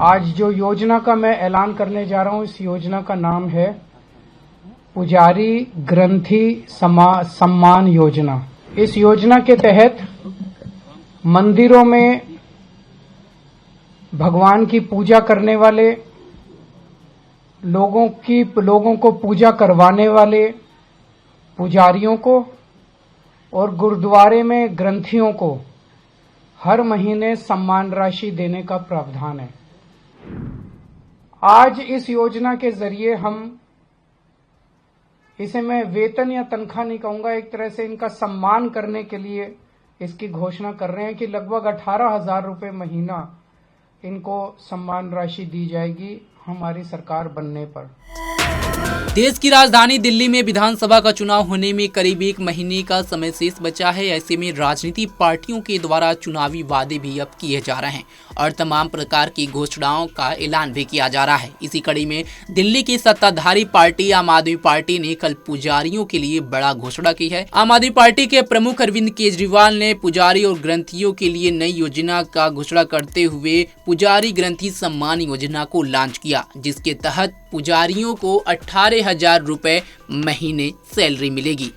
आज जो योजना का मैं ऐलान करने जा रहा हूं, इस योजना का नाम है पुजारी ग्रंथी सम्मान योजना। इस योजना के तहत मंदिरों में भगवान की पूजा करने वाले लोगों को पूजा करवाने वाले पुजारियों को और गुरुद्वारे में ग्रंथियों को हर महीने सम्मान राशि देने का प्रावधान है। आज इस योजना के जरिए इसे मैं वेतन या तनख्वाह नहीं कहूंगा, एक तरह से इनका सम्मान करने के लिए इसकी घोषणा कर रहे हैं कि लगभग 18,000 रुपये महीना इनको सम्मान राशि दी जाएगी हमारी सरकार बनने पर। देश की राजधानी दिल्ली में विधानसभा का चुनाव होने में करीब 1 महीने का समय शेष बचा है। ऐसे में राजनीतिक पार्टियों के द्वारा चुनावी वादे भी अब किए जा रहे हैं और तमाम प्रकार की घोषणाओं का ऐलान भी किया जा रहा है। इसी कड़ी में दिल्ली की सत्ताधारी पार्टी आम आदमी पार्टी ने कल पुजारियों के लिए बड़ा घोषणा की है। आम आदमी पार्टी के प्रमुख अरविंद केजरीवाल ने पुजारी और ग्रंथियों के लिए नई योजना का घोषणा करते हुए पुजारी ग्रंथी सम्मान योजना को लॉन्च किया, जिसके तहत पुजारियों को 18,000 रुपए महीने सैलरी मिलेगी।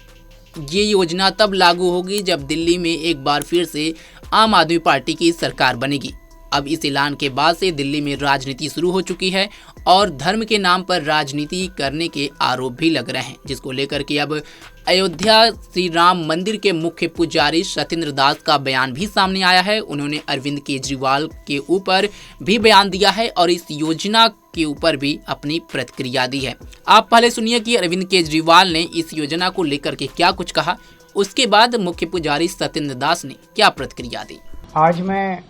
ये योजना तब लागू होगी जब दिल्ली में एक बार फिर से आम आदमी पार्टी की सरकार बनेगी। अब इस ऐलान के बाद से दिल्ली में राजनीति शुरू हो चुकी है और धर्म के नाम पर राजनीति करने के आरोप भी लग रहे हैं, जिसको लेकर के अब अयोध्या श्री राम मंदिर के मुख्य पुजारी सत्येंद्र दास का बयान भी सामने आया है। उन्होंने अरविंद केजरीवाल के ऊपर भी बयान दिया है और इस योजना के ऊपर भी अपनी प्रतिक्रिया दी है। आप पहले सुनिए कि अरविंद केजरीवाल ने इस योजना को लेकर के क्या कुछ कहा, उसके बाद मुख्य पुजारी सत्येंद्र दास ने क्या प्रतिक्रिया दी। आज मैं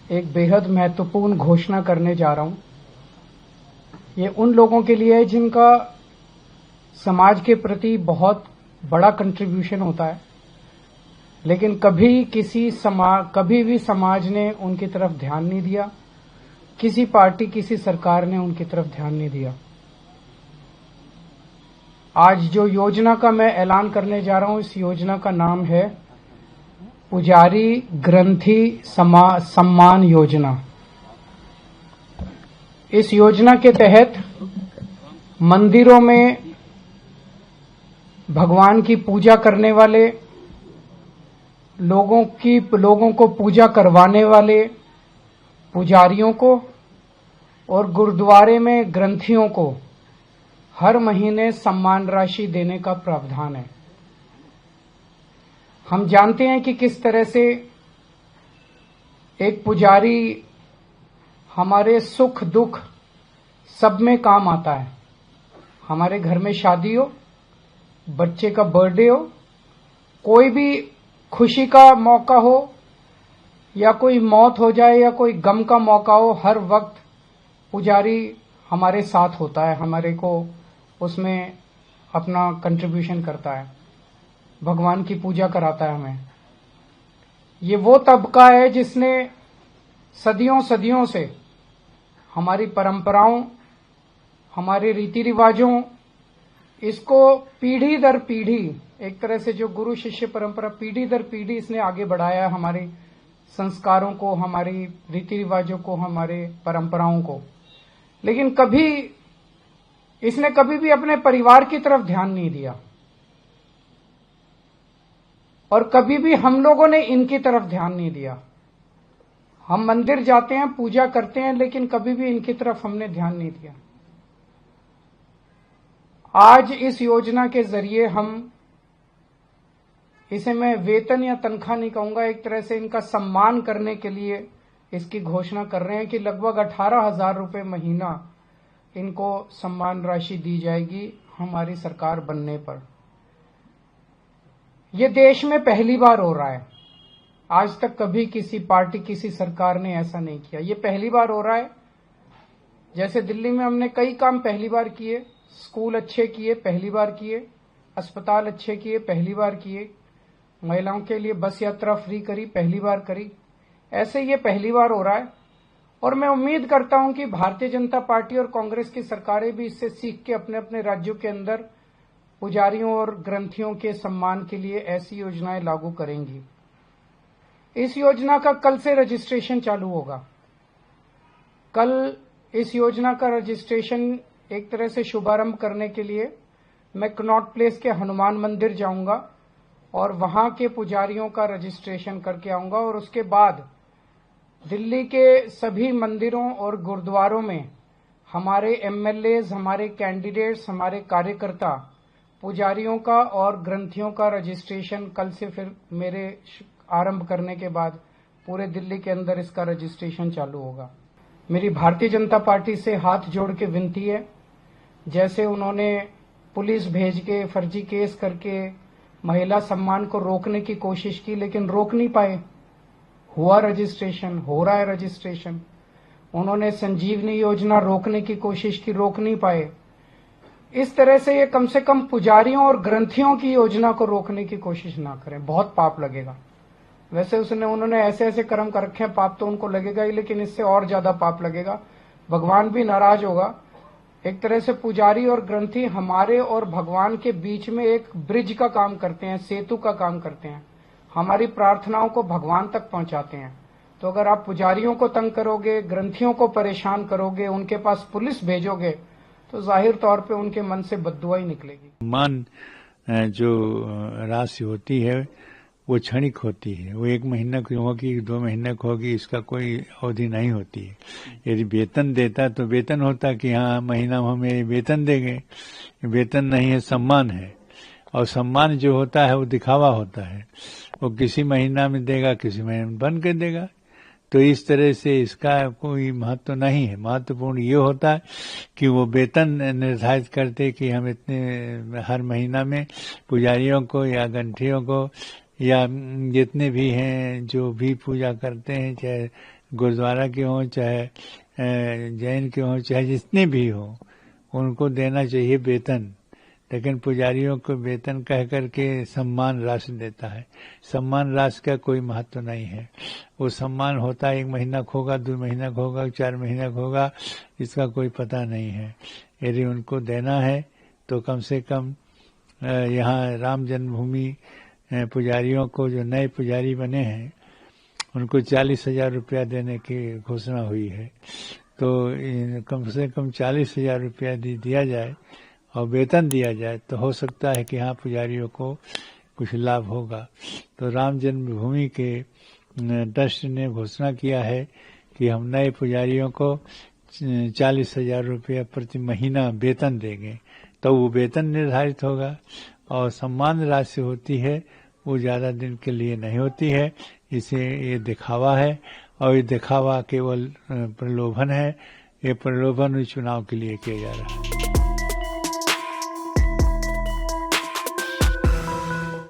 एक बेहद महत्वपूर्ण घोषणा करने जा रहा हूं। ये उन लोगों के लिए है जिनका समाज के प्रति बहुत बड़ा कंट्रीब्यूशन होता है, लेकिन कभी भी समाज ने उनकी तरफ ध्यान नहीं दिया, किसी पार्टी किसी सरकार ने उनकी तरफ ध्यान नहीं दिया। आज जो योजना का मैं ऐलान करने जा रहा हूं, इस योजना का नाम है पुजारी ग्रंथी सम्मान योजना। इस योजना के तहत मंदिरों में भगवान की पूजा करने वाले लोगों को पूजा करवाने वाले पुजारियों को और गुरुद्वारे में ग्रंथियों को हर महीने सम्मान राशि देने का प्रावधान है। हम जानते हैं कि किस तरह से एक पुजारी हमारे सुख दुख सब में काम आता है। हमारे घर में शादी हो, बच्चे का बर्थडे हो, कोई भी खुशी का मौका हो या कोई मौत हो जाए या कोई गम का मौका हो, हर वक्त पुजारी हमारे साथ होता है, हमारे को उसमें अपना कंट्रीब्यूशन करता है, भगवान की पूजा कराता है हमें। ये वो तबका है जिसने सदियों से हमारी परंपराओं, हमारे रीति रिवाजों, इसको पीढ़ी दर पीढ़ी, एक तरह से जो गुरु शिष्य परंपरा पीढ़ी दर पीढ़ी इसने आगे बढ़ाया, हमारे संस्कारों को, हमारी रीति रिवाजों को, हमारे परंपराओं को। लेकिन इसने कभी भी अपने परिवार की तरफ ध्यान नहीं दिया और कभी भी हम लोगों ने इनकी तरफ ध्यान नहीं दिया। हम मंदिर जाते हैं, पूजा करते हैं, लेकिन कभी भी इनकी तरफ हमने ध्यान नहीं दिया। आज इस योजना के जरिए इसे मैं वेतन या तनख्वाह नहीं कहूंगा, एक तरह से इनका सम्मान करने के लिए इसकी घोषणा कर रहे हैं कि लगभग 18,000 रुपये महीना इनको सम्मान राशि दी जाएगी हमारी सरकार बनने पर। यह देश में पहली बार हो रहा है। आज तक कभी किसी पार्टी किसी सरकार ने ऐसा नहीं किया। ये पहली बार हो रहा है। जैसे दिल्ली में हमने कई काम पहली बार किए, स्कूल अच्छे किए पहली बार किए, अस्पताल अच्छे किए पहली बार किए, महिलाओं के लिए बस यात्रा फ्री करी पहली बार करी, ऐसे ये पहली बार हो रहा है। और मैं उम्मीद करता हूं कि भारतीय जनता पार्टी और कांग्रेस की सरकारें भी इससे सीख के अपने अपने राज्यों के अंदर पुजारियों और ग्रंथियों के सम्मान के लिए ऐसी योजनाएं लागू करेंगी। इस योजना का कल से रजिस्ट्रेशन चालू होगा। कल इस योजना का रजिस्ट्रेशन एक तरह से शुभारंभ करने के लिए मैं कनॉट प्लेस के हनुमान मंदिर जाऊंगा और वहां के पुजारियों का रजिस्ट्रेशन करके आऊंगा और उसके बाद दिल्ली के सभी मंदिरों और गुरुद्वारों में हमारे एमएलएज, हमारे कैंडिडेट्स, हमारे कार्यकर्ता पुजारियों का और ग्रंथियों का रजिस्ट्रेशन कल से फिर मेरे आरंभ करने के बाद पूरे दिल्ली के अंदर इसका रजिस्ट्रेशन चालू होगा। मेरी भारतीय जनता पार्टी से हाथ जोड़ के विनती है, जैसे उन्होंने पुलिस भेज के फर्जी केस करके महिला सम्मान को रोकने की कोशिश की लेकिन रोक नहीं पाए, हुआ रजिस्ट्रेशन, हो रहा है रजिस्ट्रेशन। उन्होंने संजीवनी योजना रोकने की कोशिश की, रोक नहीं पाए। इस तरह से ये कम से कम पुजारियों और ग्रंथियों की योजना को रोकने की कोशिश ना करें, बहुत पाप लगेगा। वैसे उन्होंने ऐसे ऐसे कर्म कर रखे हैं, पाप तो उनको लगेगा ही, लेकिन इससे और ज्यादा पाप लगेगा, भगवान भी नाराज होगा। एक तरह से पुजारी और ग्रंथी हमारे और भगवान के बीच में एक ब्रिज का काम करते हैं, सेतु का काम करते हैं, हमारी प्रार्थनाओं को भगवान तक पहुंचाते हैं। तो अगर आप पुजारियों को तंग करोगे, ग्रंथियों को परेशान करोगे, उनके पास पुलिस भेजोगे, तो जाहिर तौर पे उनके मन से बद्दुआ ही निकलेगी। मान जो राशि होती है वो क्षणिक होती है, वो 1 महीना की होगी, 2 महीने की होगी, इसका कोई अवधि नहीं होती है। यदि वेतन देता तो वेतन होता कि हाँ महीना हमें वेतन देंगे, वेतन नहीं है, सम्मान है। और सम्मान जो होता है वो दिखावा होता है, वो किसी महीना में देगा, किसी महीने में बन के देगा। तो इस तरह से इसका कोई महत्व नहीं है। महत्वपूर्ण ये होता है कि वो वेतन निर्धारित करते कि हम इतने हर महीना में पुजारियों को या ग्रंथियों को या जितने भी हैं जो भी पूजा करते हैं, चाहे गुरुद्वारा के हों, चाहे जैन के हों, चाहे जितने भी हों, उनको देना चाहिए वेतन। लेकिन पुजारियों को वेतन कह करके सम्मान राशि देता है। सम्मान राशि का कोई महत्व नहीं है। वो सम्मान होता है 1 महीना का होगा, 2 महीना का होगा, 4 महीना का होगा, इसका कोई पता नहीं है। यदि उनको देना है तो कम से कम यहाँ राम जन्मभूमि पुजारियों को, जो नए पुजारी बने हैं, उनको 40,000 रुपया देने की घोषणा हुई है। तो कम से कम 40,000 रुपया दिया जाए और वेतन दिया जाए तो हो सकता है कि हाँ पुजारियों को कुछ लाभ होगा। तो राम जन्मभूमि के ट्रस्ट ने घोषणा किया है कि हम नए पुजारियों को 40,000 रुपया प्रति महीना वेतन देंगे, तो वो वेतन निर्धारित होगा। और सम्मान राशि होती है वो ज्यादा दिन के लिए नहीं होती है, इसे ये दिखावा है। और ये दिखावा केवल प्रलोभन है, ये प्रलोभन चुनाव के लिए किया जा रहा है।